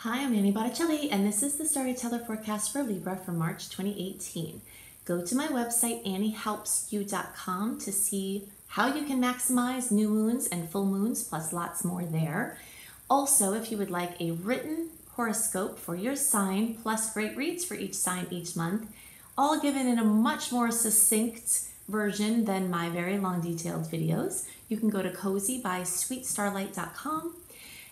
Hi, I'm Annie Botticelli, and this is the Storyteller Forecast for Libra for March 2018. Go to my website, anniehelpsyou.com, to see how you can maximize new moons and full moons, plus lots more there. Also, if you would like a written horoscope for your sign, plus great reads for each sign each month, all given in a much more succinct version than my very long detailed videos, you can go to cozybysweetstarlight.com.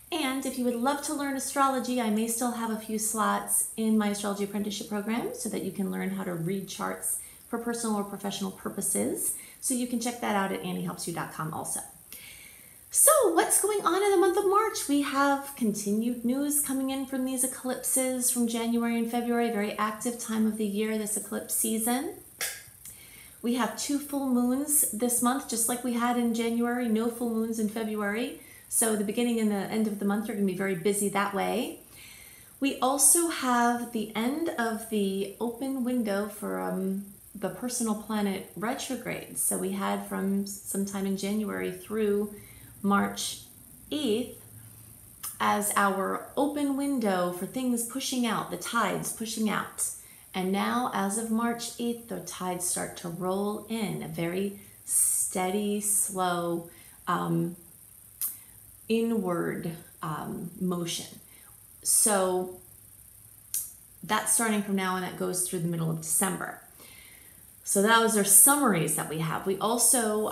And if you would love to learn astrology, I may still have a few slots in my astrology apprenticeship program so that you can learn how to read charts for personal or professional purposes. So you can check that out at anniehelpsyou.com also. So what's going on in the month of March? We have continued news coming in from these eclipses from January and February, very active time of the year, this eclipse season. We have 2 full moons this month, just like we had in January, no full moons in February. So the beginning and the end of the month are going to be very busy that way. We also have the end of the open window for the personal planet retrograde. So we had from sometime in January through March 8th as our open window for things pushing out, the tides pushing out. And now as of March 8th, the tides start to roll in, a very steady, slow, inward motion. So that's starting from now and that goes through the middle of December. So those are summaries that we have. We also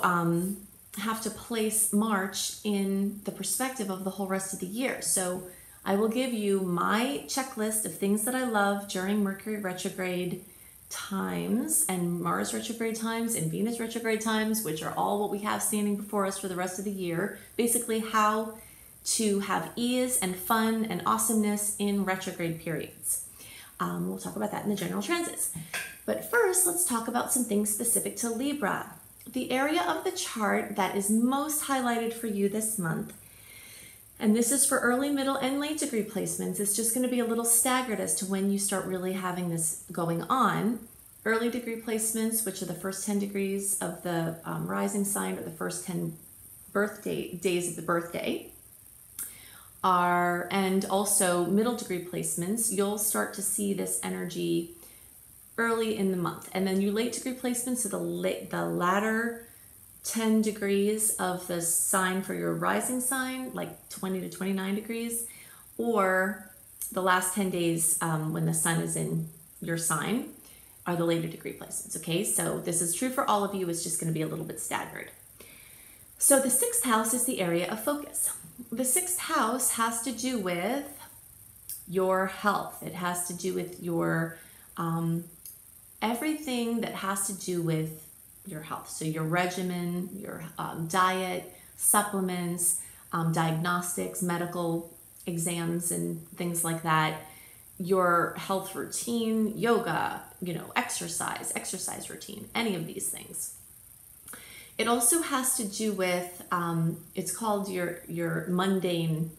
have to place March in the perspective of the whole rest of the year. So I will give you my checklist of things that I love during Mercury retrograde times and Mars retrograde times and Venus retrograde times, which are all what we have standing before us for the rest of the year. Basically how to have ease and fun and awesomeness in retrograde periods. We'll talk about that in the general transits. But first, let's talk about some things specific to Libra. The area of the chart that is most highlighted for you this month, and this is for early, middle, and late degree placements. It's just going to be a little staggered as to when you start really having this going on. Early degree placements, which are the first 10 degrees of the rising sign or the first 10 days of the birthday, and also middle degree placements. You'll start to see this energy early in the month. And then your late degree placements, so the latter 10 degrees of the sign for your rising sign, like 20 to 29 degrees, or the last 10 days when the sun is in your sign are the later degree placements, okay? So this is true for all of you, it's just gonna be a little bit staggered. So the 6th house is the area of focus. The 6th house has to do with your health. It has to do with your, everything that has to do with your health. So your regimen, your diet, supplements, diagnostics, medical exams and things like that, your health routine, yoga, exercise routine, any of these things. It also has to do with, it's called your mundane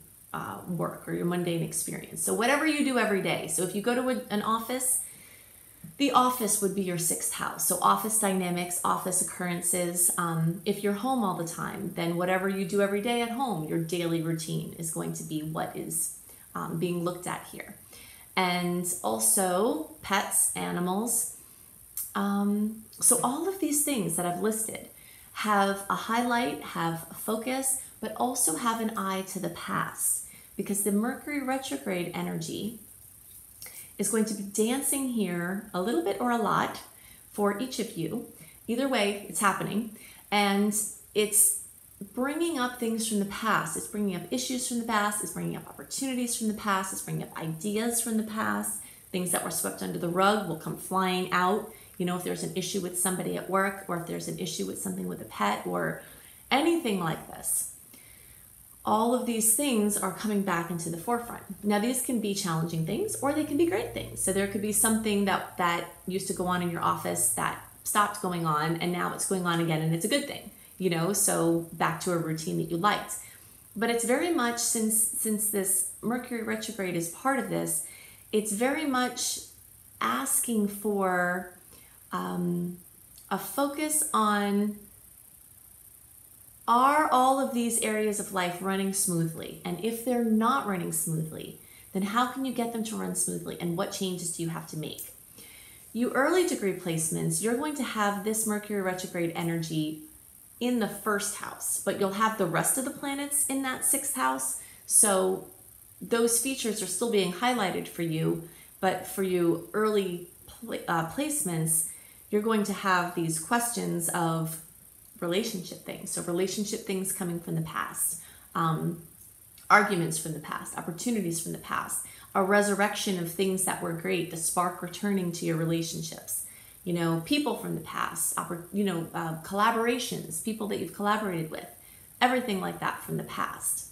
work or your mundane experience. So whatever you do every day. So if you go to an office, the office would be your 6th house. So office dynamics, office occurrences. If you're home all the time, then whatever you do every day at home, your daily routine is going to be what is being looked at here. And also pets, animals. So all of these things that I've listed have a highlight, have a focus, but also have an eye to the past, because the Mercury retrograde energy is going to be dancing here a little bit or a lot for each of you. Either way, it's happening. And it's bringing up things from the past. It's bringing up issues from the past. It's bringing up opportunities from the past. It's bringing up ideas from the past. Things that were swept under the rug will come flying out. You know, if there's an issue with somebody at work, or if there's an issue with something with a pet or anything like this. All of these things are coming back into the forefront. Now, these can be challenging things or they can be great things. So there could be something that used to go on in your office that stopped going on and now it's going on again and it's a good thing, so back to a routine that you liked. But it's very much, since this Mercury retrograde is part of this, it's very much asking for a focus on, are all of these areas of life running smoothly? And if they're not running smoothly, then how can you get them to run smoothly, and what changes do you have to make? You early degree placements, you're going to have this Mercury retrograde energy in the first house, but you'll have the rest of the planets in that sixth house. So those features are still being highlighted for you, but for you early placements, you're going to have these questions of relationship things. So relationship things coming from the past, arguments from the past, opportunities from the past, a resurrection of things that were great, the spark returning to your relationships, you know, people from the past, collaborations, people that you've collaborated with, everything like that from the past.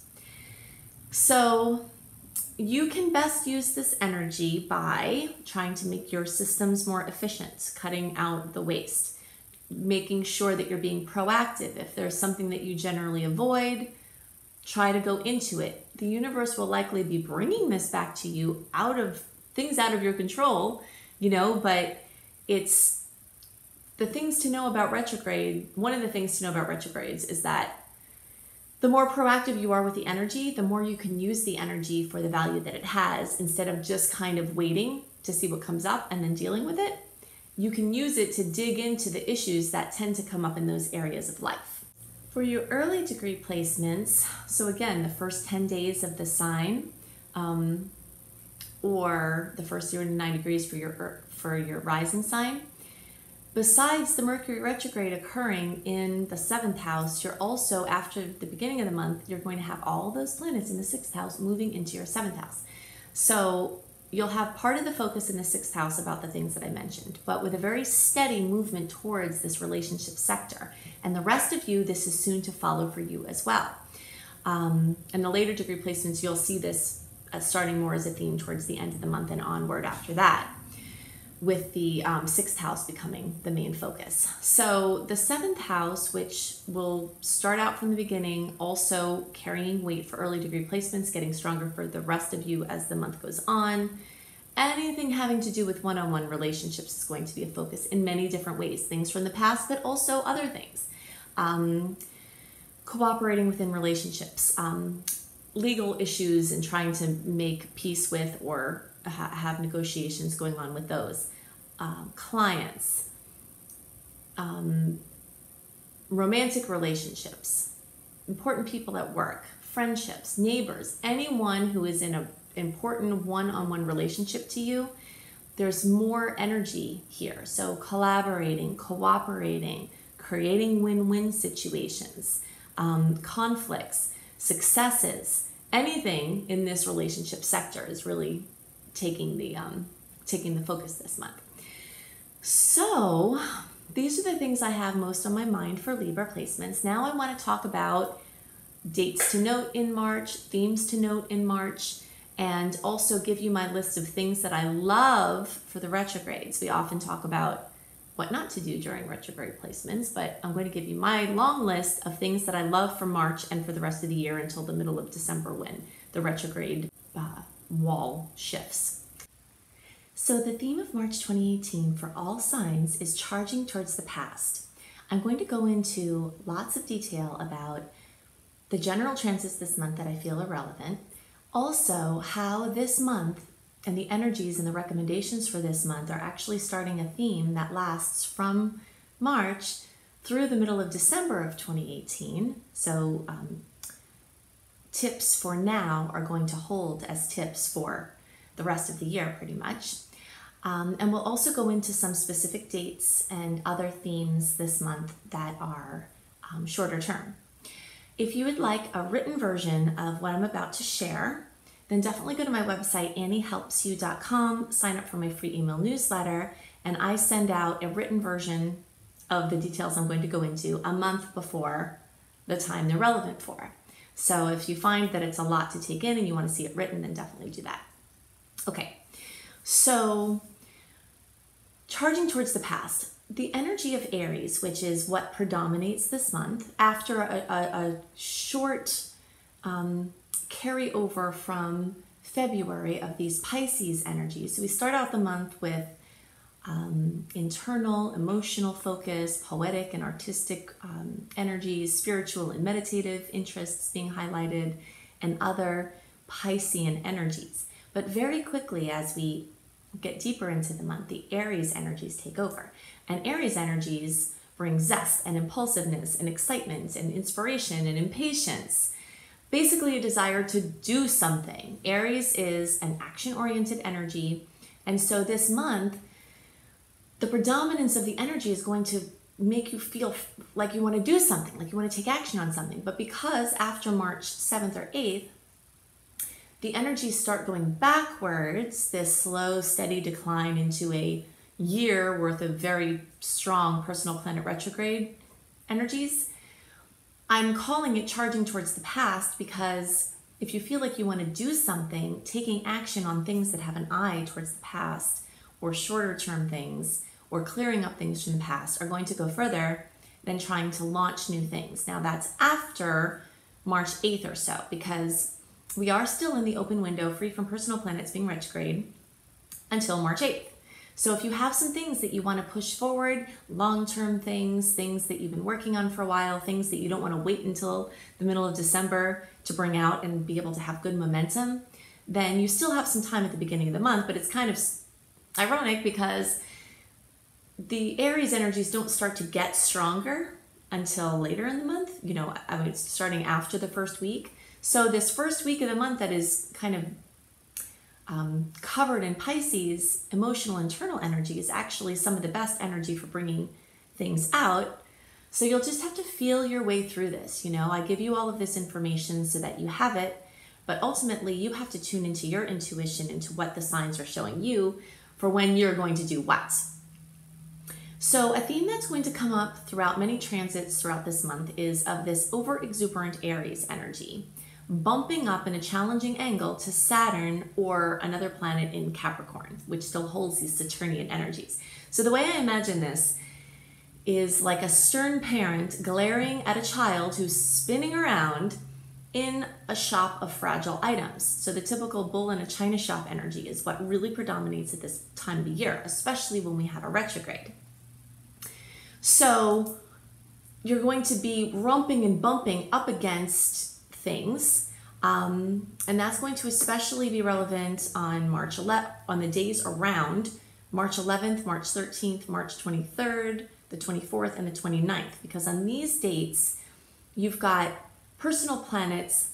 So you can best use this energy by trying to make your systems more efficient, cutting out the waste, making sure that you're being proactive. If there's something that you generally avoid, try to go into it. The universe will likely be bringing this back to you out of your control, you know, but it's the things to know about retrograde. One of the things to know about retrogrades is that the more proactive you are with the energy, the more you can use the energy for the value that it has, instead of just kind of waiting to see what comes up and then dealing with it. You can use it to dig into the issues that tend to come up in those areas of life. For your early degree placements, so again, the first 10 days of the sign, or the first 0 to 9 degrees for your rising sign, besides the Mercury retrograde occurring in the 7th house, you're also, after the beginning of the month, you're going to have all those planets in the 6th house moving into your 7th house. So you'll have part of the focus in the 6th house about the things that I mentioned, but with a very steady movement towards this relationship sector. And the rest of you, this is soon to follow for you as well. And the later degree placements, you'll see this starting more as a theme towards the end of the month and onward after that, with the 6th house becoming the main focus. So the 7th house, which will start out from the beginning, also carrying weight for early degree placements, getting stronger for the rest of you as the month goes on. Anything having to do with one-on-one relationships is going to be a focus in many different ways. Things from the past, but also other things. Cooperating within relationships, legal issues and trying to make peace with or have negotiations going on with those. Clients, romantic relationships, important people at work, friendships, neighbors, anyone who is in an important one-on-one relationship to you, there's more energy here. So collaborating, cooperating, creating win-win situations, conflicts, successes, anything in this relationship sector is really taking the focus this month. So these are the things I have most on my mind for Libra placements. Now I want to talk about dates to note in March, themes to note in March, and also give you my list of things that I love for the retrogrades. We often talk about what not to do during retrograde placements, but I'm going to give you my long list of things that I love for March and for the rest of the year until the middle of December when the retrograde wall shifts. So the theme of March 2018 for all signs is charging towards the past. I'm going to go into lots of detail about the general transits this month that I feel are relevant, also how this month and the energies and the recommendations for this month are actually starting a theme that lasts from March through the middle of December of 2018. So tips for now are going to hold as tips for the rest of the year pretty much. And we'll also go into some specific dates and other themes this month that are shorter term. If you would like a written version of what I'm about to share, then definitely go to my website, anniehelpsyou.com, sign up for my free email newsletter, and I send out a written version of the details I'm going to go into a month before the time they're relevant for. So if you find that it's a lot to take in and you want to see it written, then definitely do that. Okay, so charging towards the past. The energy of Aries, which is what predominates this month, after a short carryover from February of these Pisces energies. So we start out the month with internal, emotional focus, poetic and artistic energies, spiritual and meditative interests being highlighted, and other Piscean energies. But very quickly, as we get deeper into the month, the Aries energies take over. And Aries energies bring zest and impulsiveness and excitement and inspiration and impatience. Basically a desire to do something. Aries is an action-oriented energy. And so this month, the predominance of the energy is going to make you feel like you want to do something, like you want to take action on something. But because after March 7th or 8th, the energies start going backwards, this slow, steady decline into a year worth of very strong personal planet retrograde energies, I'm calling it charging towards the past, because if you feel like you want to do something, taking action on things that have an eye towards the past, or shorter term things, or clearing up things from the past, are going to go further than trying to launch new things. Now that's after March 8th or so, because we are still in the open window free from personal planets being retrograde until March 8th. So if you have some things that you want to push forward, long-term things, things that you've been working on for a while, things that you don't want to wait until the middle of December to bring out and be able to have good momentum, then you still have some time at the beginning of the month. But it's kind of ironic because the Aries energies don't start to get stronger until later in the month. You know, I mean, it's starting after the first week. So this first week of the month that is kind of covered in Pisces, emotional internal energy, is actually some of the best energy for bringing things out. So you'll just have to feel your way through this. You know, I give you all of this information so that you have it, but ultimately you have to tune into your intuition, into what the signs are showing you for when you're going to do what. So a theme that's going to come up throughout many transits throughout this month is of this over-exuberant Aries energy, bumping up in a challenging angle to Saturn or another planet in Capricorn, which still holds these Saturnian energies. So the way I imagine this is like a stern parent glaring at a child who's spinning around in a shop of fragile items. So the typical bull in a china shop energy is what really predominates at this time of the year, especially when we have a retrograde. So you're going to be rumping and bumping up against things, and that's going to especially be relevant on March 11th, on the days around March 11th, March 13th, March 23rd, the 24th, and the 29th, because on these dates, you've got personal planets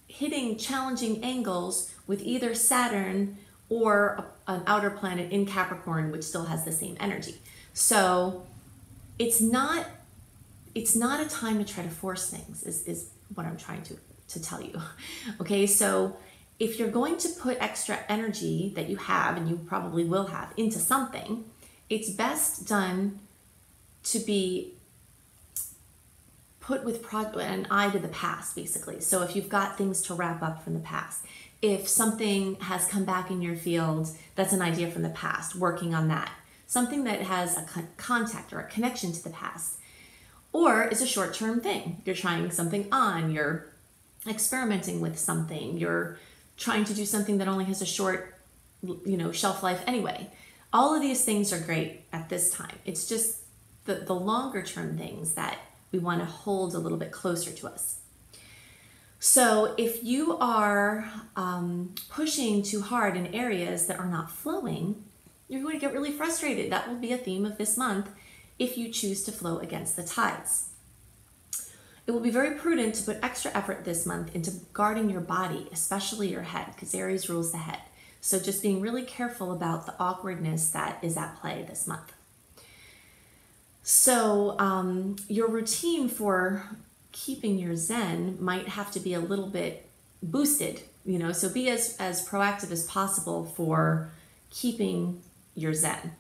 hitting challenging angles with either Saturn or an outer planet in Capricorn, which still has the same energy. So it's not a time to try to force things, is what I'm trying to tell you. Okay, so if you're going to put extra energy that you have, and you probably will have, into something, it's best done to be put with an eye to the past, basically. So if you've got things to wrap up from the past, if something has come back in your field that's an idea from the past, working on that, something that has a contact or a connection to the past, or is a short-term thing. You're trying something on, you're experimenting with something, you're trying to do something that only has a short, shelf life anyway. All of these things are great at this time. It's just the longer term things that we want to hold a little bit closer to us. So if you are pushing too hard in areas that are not flowing, you're going to get really frustrated. That will be a theme of this month if you choose to flow against the tides. It will be very prudent to put extra effort this month into guarding your body, especially your head, because Aries rules the head. So just being really careful about the awkwardness that is at play this month. So your routine for keeping your zen might have to be a little bit boosted, so be as proactive as possible for keeping your zen.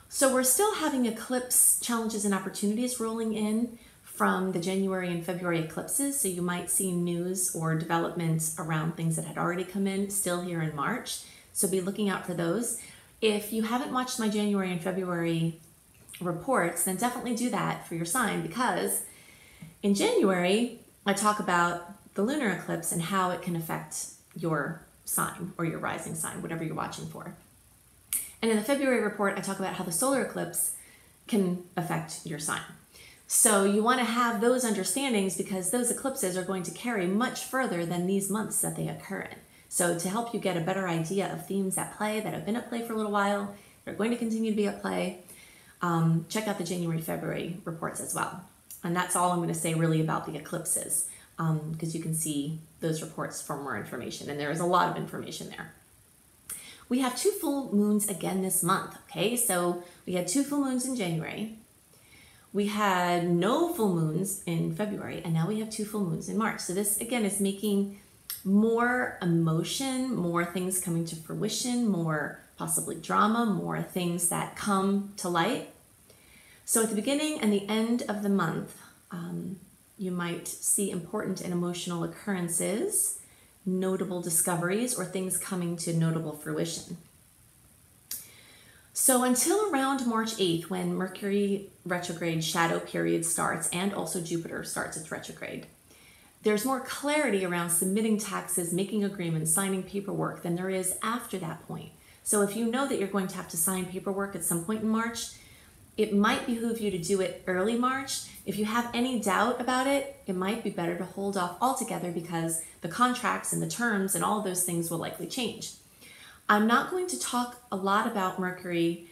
So we're still having eclipse challenges and opportunities rolling in from the January and February eclipses. So you might see news or developments around things that had already come in still here in March. So be looking out for those. If you haven't watched my January and February reports, then definitely do that for your sign, because in January, I talk about the lunar eclipse and how it can affect your sign or your rising sign, whatever you're watching for. And in the February report, I talk about how the solar eclipse can affect your sign. So you want to have those understandings, because those eclipses are going to carry much further than these months that they occur in. So to help you get a better idea of themes at play that have been at play for a little while, they're going to continue to be at play, check out the January, February reports as well. And that's all I'm going to say really about the eclipses, because you can see those reports for more information, and there is a lot of information there. We have 2 full moons again this month, okay? So we had 2 full moons in January. We had no full moons in February, and now we have 2 full moons in March. So this, again, is making more emotion, more things coming to fruition, more possibly drama, more things that come to light. So at the beginning and the end of the month, you might see important and emotional occurrences, notable discoveries, or things coming to notable fruition. So until around March 8th, when Mercury retrograde shadow period starts, and also Jupiter starts its retrograde, there's more clarity around submitting taxes, making agreements, signing paperwork than there is after that point. So if you know that you're going to have to sign paperwork at some point in March, it might behoove you to do it early March. If you have any doubt about it, it might be better to hold off altogether, because the contracts and the terms and all of those things will likely change. I'm not going to talk a lot about Mercury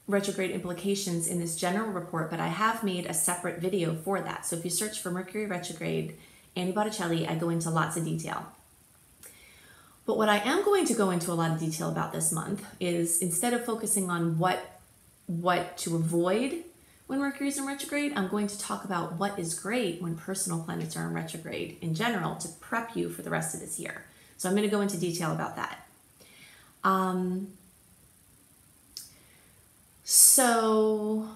retrograde implications in this general report, but I have made a separate video for that. So if you search for Mercury retrograde, Annie Botticelli, I go into lots of detail. But what I am going to go into a lot of detail about this month is, instead of focusing on what to avoid when Mercury is in retrograde, I'm going to talk about what is great when personal planets are in retrograde in general, to prep you for the rest of this year. So I'm going to go into detail about that. So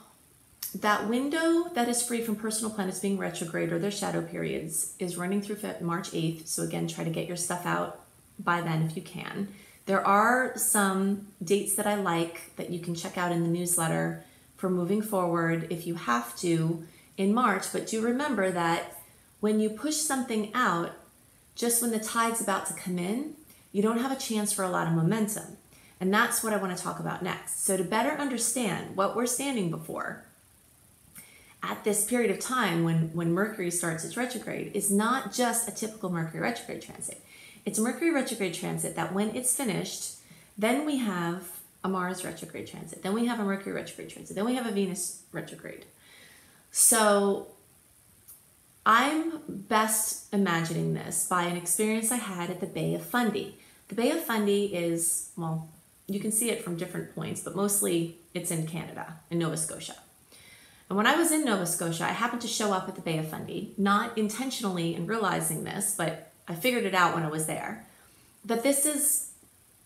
that window that is free from personal planets being retrograde or their shadow periods is running through March 8th. So again, try to get your stuff out by then if you can. There are some dates that I like that you can check out in the newsletter for moving forward if you have to in March. But do remember that when you push something out, just when the tide's about to come in, you don't have a chance for a lot of momentum. And that's what I want to talk about next. So to better understand what we're standing before at this period of time when Mercury starts its retrograde is not just a typical Mercury retrograde transit. It's a Mercury retrograde transit that when it's finished, then we have a Mars retrograde transit, then we have a Mercury retrograde transit, then we have a Venus retrograde. So I'm best imagining this by an experience I had at the Bay of Fundy. The Bay of Fundy is, well, you can see it from different points, but mostly it's in Canada, in Nova Scotia. And when I was in Nova Scotia, I happened to show up at the Bay of Fundy, not intentionally in realizing this, but I figured it out when I was there, that this is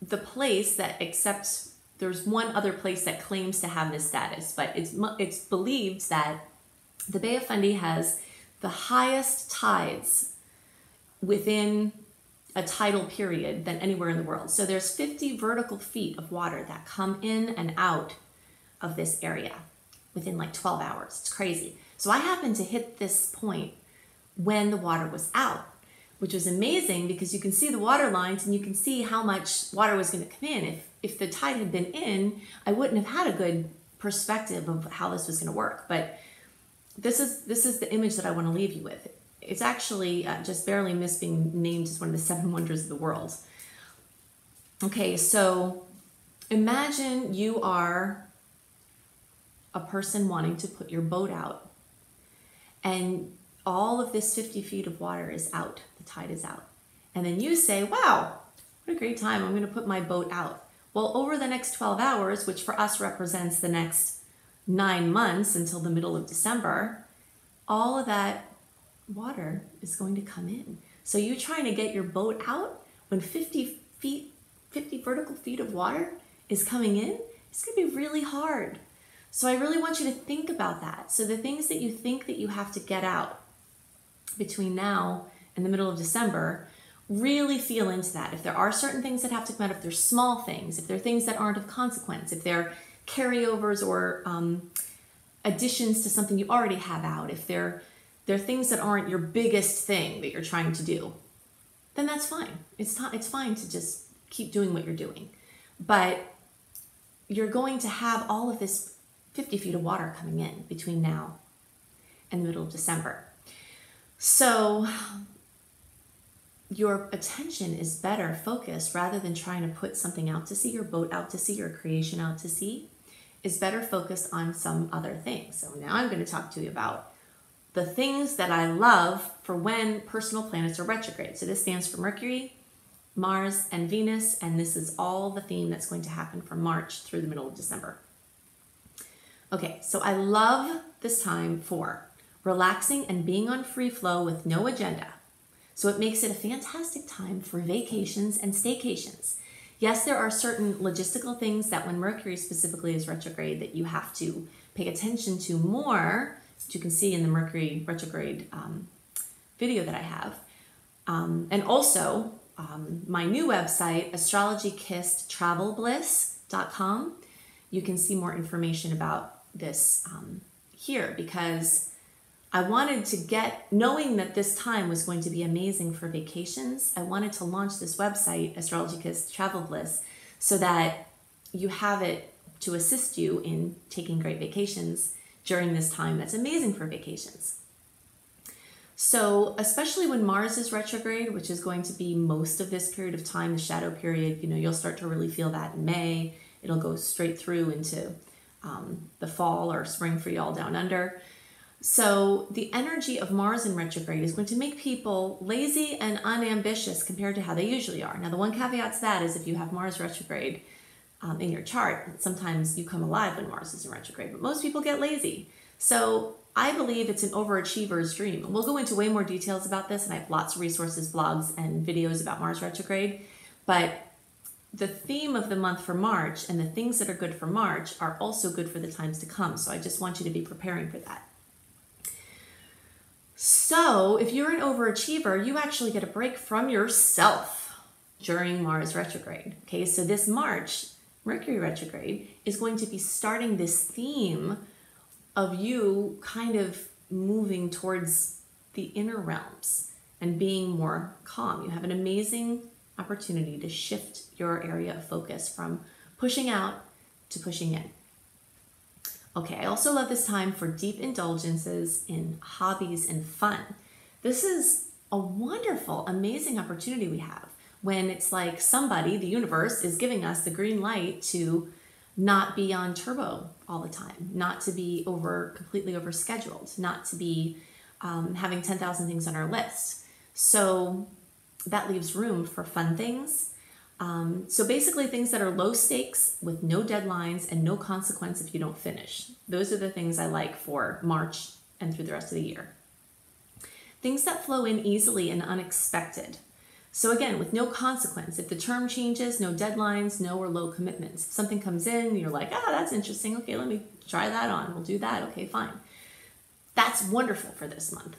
the place that, except there's one other place that claims to have this status, but it's believed that the Bay of Fundy has the highest tides within a tidal period than anywhere in the world. So there's 50 vertical feet of water that come in and out of this area within like 12 hours. It's crazy. So I happened to hit this point when the water was out, which was amazing because you can see the water lines and you can see how much water was going to come in. If the tide had been in, I wouldn't have had a good perspective of how this was going to work. But this is the image that I want to leave you with. It's actually just barely missed being named as one of the 7 wonders of the world. Okay, so imagine you are a person wanting to put your boat out, and all of this 50 feet of water is out, the tide is out. And then you say, wow, what a great time, I'm going to put my boat out. Well, over the next 12 hours, which for us represents the next 9 months until the middle of December, all of that water is going to come in. So you're trying to get your boat out when 50 vertical feet of water is coming in, it's going to be really hard. So I really want you to think about that. So the things that you think that you have to get out between now and the middle of December, really feel into that. If there are certain things that have to come out, if they're small things, if they're things that aren't of consequence, if they're carryovers or additions to something you already have out, if they're things that aren't your biggest thing that you're trying to do, then that's fine. It's fine to just keep doing what you're doing. But you're going to have all of this 50 feet of water coming in between now and the middle of December. So your attention is better focused rather than trying to put something out to sea, your boat out to sea, your creation out to sea, is better focused on some other things. So now I'm going to talk to you about the things that I love for when personal planets are retrograde. So this stands for Mercury, Mars, and Venus, and this is all the theme that's going to happen from March through the middle of December. Okay, so I love this time for relaxing and being on free flow with no agenda. So it makes it a fantastic time for vacations and staycations. Yes, there are certain logistical things that when Mercury specifically is retrograde that you have to pay attention to more, which you can see in the Mercury retrograde video that I have. And also my new website, astrologykissedtravelbliss.com. You can see more information about this here, because I wanted to knowing that this time was going to be amazing for vacations, I wanted to launch this website, Astrology Kissed Travel Bliss, so that you have it to assist you in taking great vacations during this time that's amazing for vacations. So especially when Mars is retrograde, which is going to be most of this period of time, the shadow period, you'll start to really feel that in May. It'll go straight through into the fall or spring for y'all down under. So the energy of Mars in retrograde is going to make people lazy and unambitious compared to how they usually are. Now, the one caveat to that is if you have Mars retrograde in your chart, sometimes you come alive when Mars is in retrograde, but most people get lazy. So I believe it's an overachiever's dream. And we'll go into way more details about this, and I have lots of resources, blogs, and videos about Mars retrograde. But the theme of the month for March and the things that are good for March are also good for the times to come. So I just want you to be preparing for that. So if you're an overachiever, you actually get a break from yourself during Mars retrograde. Okay, so this March, Mercury retrograde is going to be starting this theme of you kind of moving towards the inner realms and being more calm. You have an amazing opportunity to shift your area of focus from pushing out to pushing in. Okay, I also love this time for deep indulgences in hobbies and fun. This is a wonderful, amazing opportunity we have when it's like somebody, the universe, is giving us the green light to not be on turbo all the time, not to be completely overscheduled, not to be having 10,000 things on our list. So that leaves room for fun things. So basically things that are low stakes with no deadlines and no consequence if you don't finish. Those are the things I like for March and through the rest of the year. Things that flow in easily and unexpected. So again, with no consequence. If the term changes, no deadlines, no or low commitments. If something comes in, you're like, that's interesting. Okay, let me try that on. We'll do that. Okay, fine. That's wonderful for this month.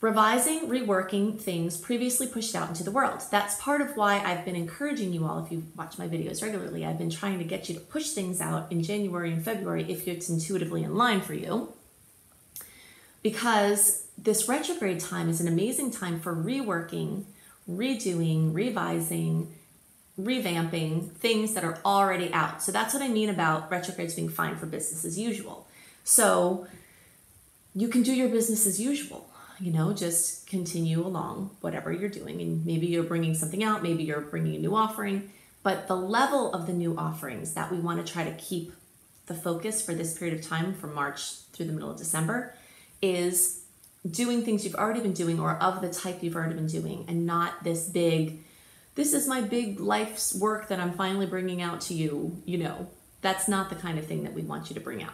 Revising, reworking things previously pushed out into the world. That's part of why I've been encouraging you all, if you watch my videos regularly, I've been trying to get you to push things out in January and February if it's intuitively in line for you. Because this retrograde time is an amazing time for reworking, redoing, revising, revamping things that are already out. So that's what I mean about retrogrades being fine for business as usual. So you can do your business as usual. Just continue along whatever you're doing. And maybe you're bringing something out, maybe you're bringing a new offering, but the level of the new offerings that we want to try to keep the focus for this period of time from March through the middle of December is doing things you've already been doing or of the type you've already been doing, and not this is my big life's work that I'm finally bringing out to you. That's not the kind of thing that we want you to bring out.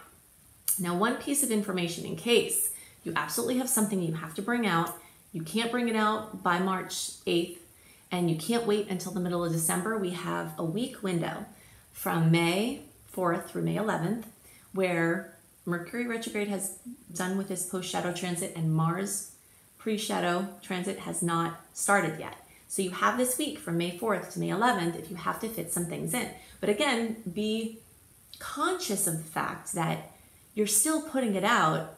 Now, one piece of information in case you absolutely have something you have to bring out. You can't bring it out by March 8th, and you can't wait until the middle of December. We have a week window from May 4th through May 11th, where Mercury retrograde has done with its post-shadow transit, and Mars pre-shadow transit has not started yet. So you have this week from May 4th to May 11th if you have to fit some things in. But again, be conscious of the fact that you're still putting it out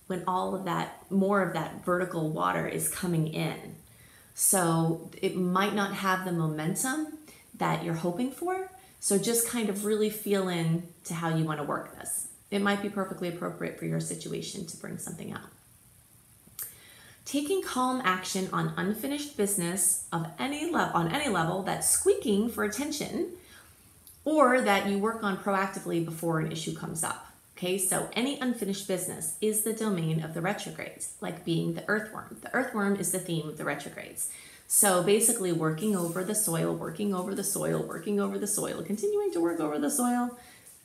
when all of that, more of that vertical water is coming in. So it might not have the momentum that you're hoping for. So just kind of really feel in to how you want to work this. It might be perfectly appropriate for your situation to bring something out. taking calm action on unfinished business of any level that's squeaking for attention, or that you work on proactively before an issue comes up. Okay, so any unfinished business is the domain of the retrogrades, like being the earthworm. The earthworm is the theme of the retrogrades. So basically working over the soil, working over the soil, working over the soil, continuing to work over the soil,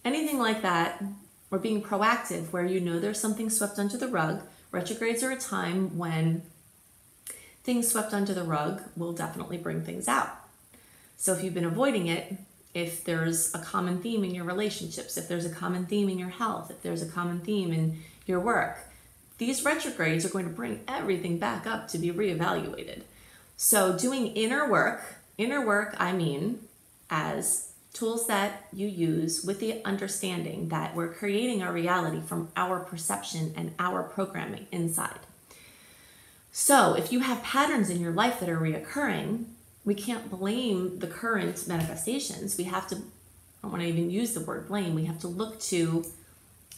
anything like that, or being proactive where you know there's something swept under the rug. Retrogrades are a time when things swept under the rug will definitely bring things out. So if you've been avoiding it, if there's a common theme in your relationships, if there's a common theme in your health, if there's a common theme in your work, these retrogrades are going to bring everything back up to be reevaluated. So doing inner work I mean as tools that you use with the understanding that we're creating our reality from our perception and our programming inside. So if you have patterns in your life that are reoccurring, we can't blame the current manifestations. We have to, I don't want to even use the word blame, we have to look to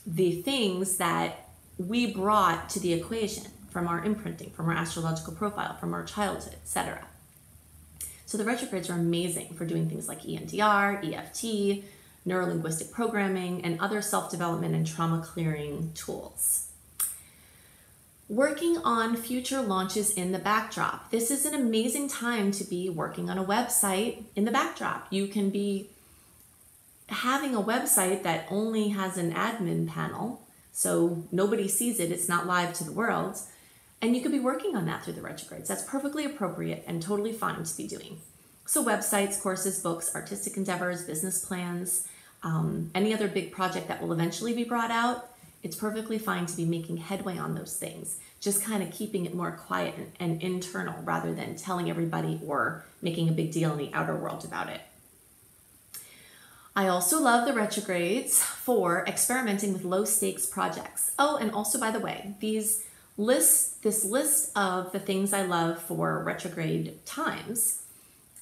the things that we brought to the equation from our imprinting, from our astrological profile, from our childhood, etc. So the retrogrades are amazing for doing things like EMDR, EFT, neurolinguistic programming, and other self-development and trauma clearing tools. Working on future launches in the backdrop. This is an amazing time to be working on a website in the backdrop. You can be having a website that only has an admin panel, so nobody sees it, it's not live to the world, and you could be working on that through the retrogrades. That's perfectly appropriate and totally fine to be doing. So websites, courses, books, artistic endeavors, business plans, any other big project that will eventually be brought out, it's perfectly fine to be making headway on those things, just kind of keeping it more quiet and internal rather than telling everybody or making a big deal in the outer world about it. I also love the retrogrades for experimenting with low stakes projects. Oh, and also, by the way, this list of the things I love for retrograde times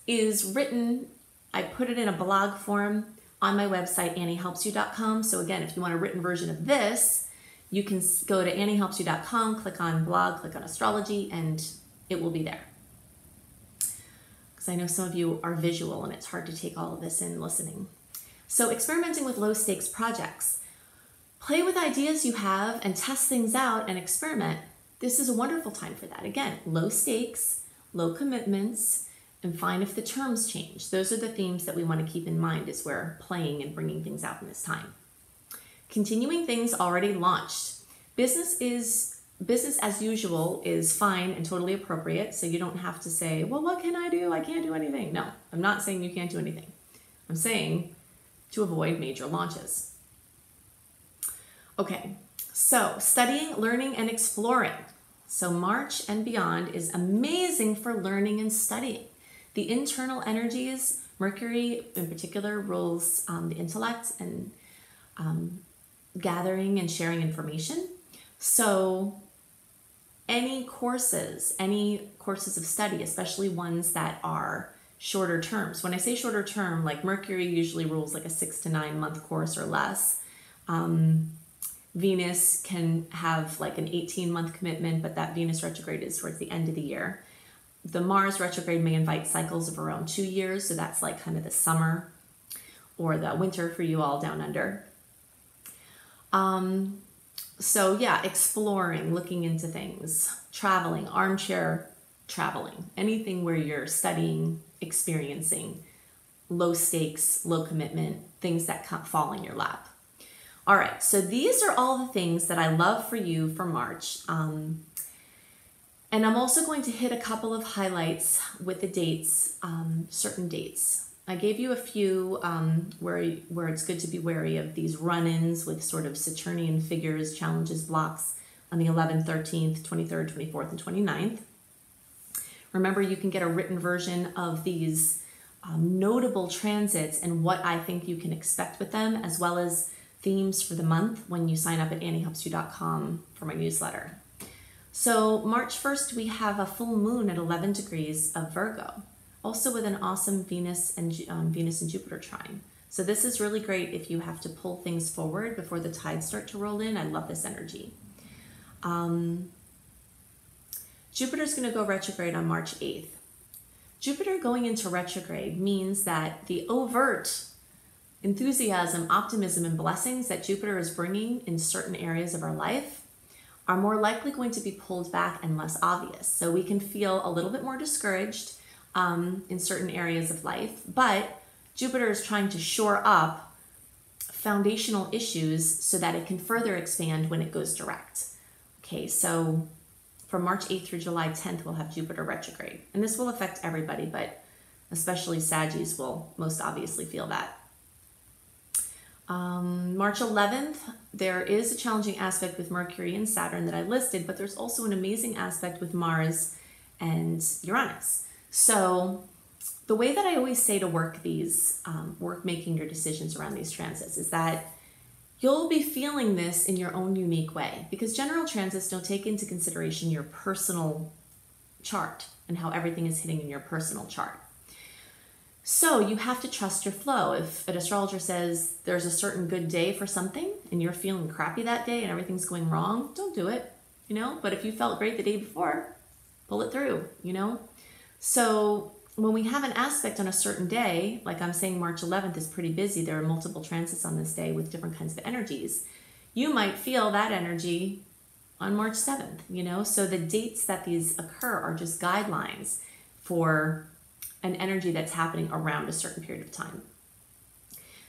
is written, I put it in a blog form on my website, anniehelpsyou.com. So again, if you want a written version of this, you can go to anniehelpsyou.com, click on blog, click on astrology, and it will be there. Because I know some of you are visual and it's hard to take all of this in listening. So experimenting with low stakes projects. Play with ideas you have and test things out and experiment. This is a wonderful time for that. Again, low stakes, low commitments, and find if the terms change. Those are the themes that we want to keep in mind as we're playing and bringing things out in this time. Continuing things already launched. Business as usual is fine and totally appropriate, so you don't have to say, well, what can I do? I can't do anything. No, I'm not saying you can't do anything. I'm saying to avoid major launches. Okay, so studying, learning, and exploring. So March and beyond is amazing for learning and studying. The internal energies, Mercury in particular, rules the intellect and gathering and sharing information. So any courses of study, especially ones that are shorter terms. When I say shorter term, like Mercury usually rules like a 6 to 9 month course or less. Venus can have like an 18-month commitment, but that Venus retrograde is towards the end of the year. The Mars retrograde may invite cycles of around 2 years, so that's like kind of the summer or the winter for you all down under. So yeah, exploring, looking into things, traveling, armchair traveling, anything where you're studying, experiencing, low stakes, low commitment, things that fall in your lap. All right, so these are all the things that I love for you for March. And I'm also going to hit a couple of highlights with the dates, certain dates. I gave you a few where it's good to be wary of these run-ins with sort of Saturnian figures, challenges, blocks on the 11th, 13th, 23rd, 24th, and 29th. Remember, you can get a written version of these notable transits and what I think you can expect with them, as well as themes for the month when you sign up at anniehelpsyou.com for my newsletter. So March 1st, we have a full moon at 11 degrees of Virgo, also with an awesome Venus and Jupiter trine. So this is really great if you have to pull things forward before the tides start to roll in. I love this energy. Jupiter's going to go retrograde on March 8th. Jupiter going into retrograde means that the overt enthusiasm, optimism, and blessings that Jupiter is bringing in certain areas of our life are more likely going to be pulled back and less obvious. So we can feel a little bit more discouraged in certain areas of life, but Jupiter is trying to shore up foundational issues so that it can further expand when it goes direct. Okay, so from March 8th through July 10th, we'll have Jupiter retrograde. And this will affect everybody, but especially Saggies will most obviously feel that. March 11th, there is a challenging aspect with Mercury and Saturn that I listed, but there's also an amazing aspect with Mars and Uranus. So the way that I always say to work these, making your decisions around these transits is that you'll be feeling this in your own unique way, because general transits don't take into consideration your personal chart and how everything is hitting in your personal chart. So you have to trust your flow. If an astrologer says there's a certain good day for something and you're feeling crappy that day and everything's going wrong, don't do it, But if you felt great the day before, pull it through, So when we have an aspect on a certain day, like I'm saying March 11th is pretty busy, there are multiple transits on this day with different kinds of energies, you might feel that energy on March 7th, So the dates that these occur are just guidelines for an energy that's happening around a certain period of time.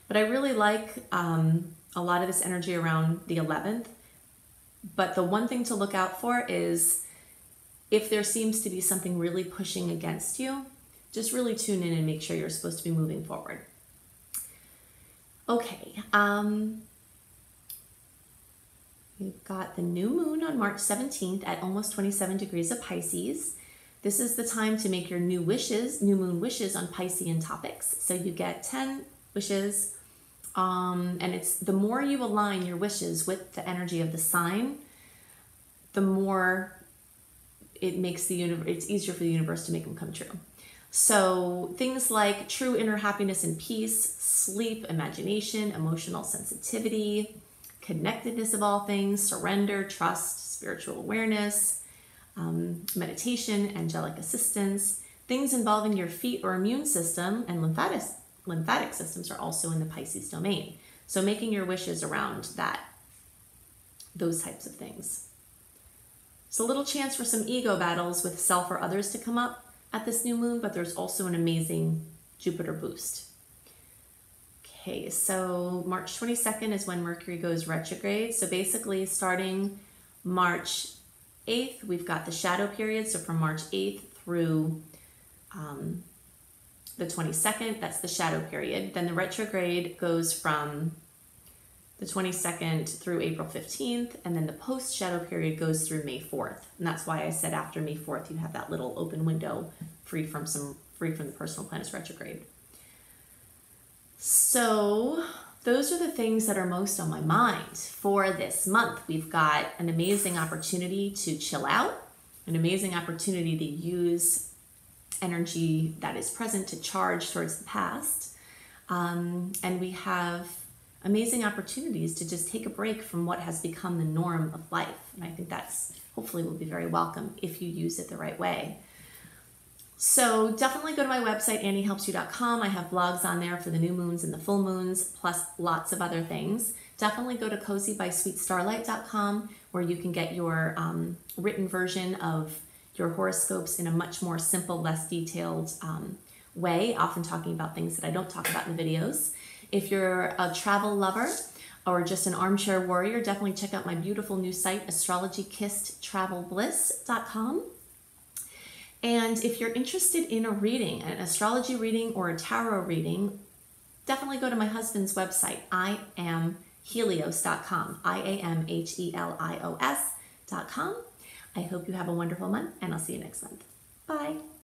But I really like a lot of this energy around the 11th, but the one thing to look out for is if there seems to be something really pushing against you, just really tune in and make sure you're supposed to be moving forward. Okay, we've got the new moon on March 17th at almost 27 degrees of Pisces. This is the time to make your new moon wishes on Piscean topics. So you get 10 wishes, and it's the more you align your wishes with the energy of the sign, the more it makes it's easier for the universe to make them come true. So things like true inner happiness and peace, sleep, imagination, emotional sensitivity, connectedness of all things, surrender, trust, spiritual awareness, meditation, angelic assistance, things involving your feet or immune system, and lymphatic systems are also in the Pisces domain. So making your wishes around those types of things. It's a little chance for some ego battles with self or others to come up at this new moon, but there's also an amazing Jupiter boost. Okay, so March 22nd is when Mercury goes retrograde. So basically starting March 8th, we've got the shadow period. So from March 8th through the 22nd, that's the shadow period. Then the retrograde goes from the 22nd through April 15th, and then the post-shadow period goes through May 4th. And that's why I said after May 4th, you have that little open window free from the personal planet's retrograde. So those are the things that are most on my mind for this month. We've got an amazing opportunity to chill out, an amazing opportunity to use energy that is present to charge towards the past. And we have amazing opportunities to just take a break from what has become the norm of life. And I think that's hopefully will be very welcome if you use it the right way. So definitely go to my website, anniehelpsyou.com. I have blogs on there for the new moons and the full moons, plus lots of other things. Definitely go to cozybysweetstarlight.com, where you can get your written version of your horoscopes in a much more simple, less detailed way, often talking about things that I don't talk about in the videos. If you're a travel lover or just an armchair warrior, definitely check out my beautiful new site, astrologykissedtravelbliss.com. And if you're interested in a reading, an astrology reading or a tarot reading, definitely go to my husband's website, iamhelios.com, iamhelios.com. I hope you have a wonderful month, and I'll see you next month. Bye.